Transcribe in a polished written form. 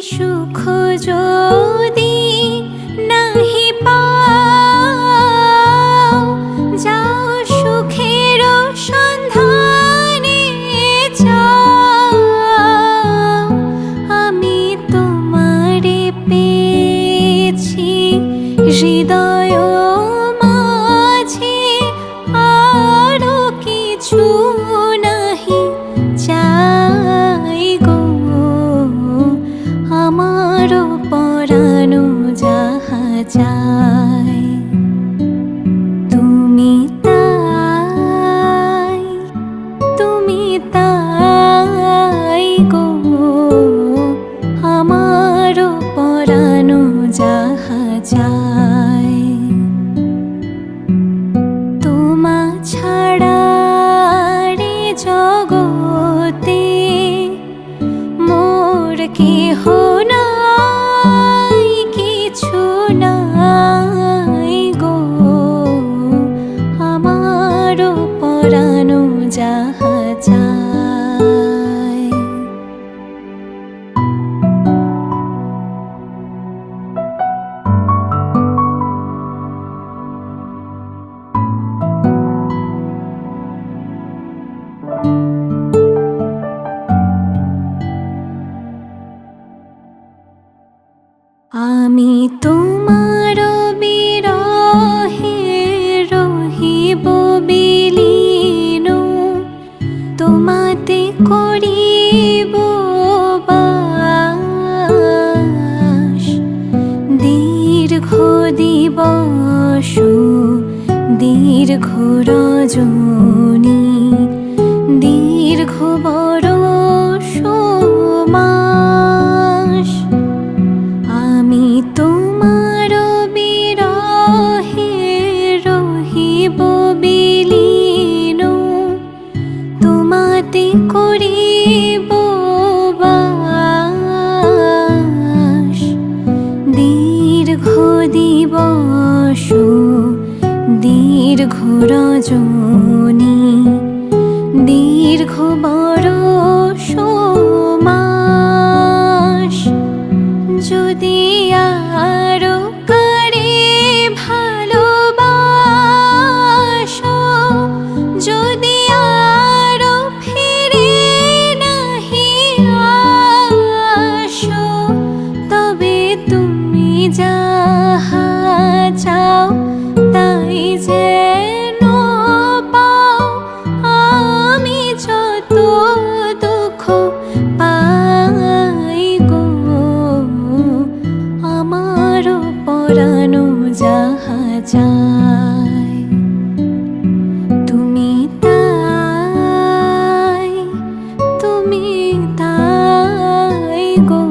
সুখ যদি নাহি পাও, যাও সুখের সন্ধানে যাও। আমি তোমারে পেয়েছি হৃদয় মাঝে, আরো কিছু নাহি চাই গো। আমার পরানো যাহা চাই তুমি তাই, তুমি তাই গো। আমার পরানো যাহা চাই তোমা ছাড়া রে জগতে মোর কেহ নাই, কিছু নাই গো। আমার পরানো যাহা চাই। আমি তোমার বিরহে রহিব বিলীন, তোমাতে করিব বাস। দীর্ঘ দিবস দীর্ঘ রজনী, দীর্ঘ বরষ মাস। আমি তোমার বিরহে রহিব বিলীন, তোমাতে করিব বাস। দীর্ঘ দিবস দীর্ঘ রজনী, দীর্ঘ বরষ মাস। যদি আরো কারে ভালোবাসো, যদি আরো ফিরে নাহি আসো, তবে তুমি যাহা চাও তাই যেন পাও। আমি যত দুঃখ পাই গো, আমার পরানো যাহা চাই তুমি তাই, তুমি তাই গো।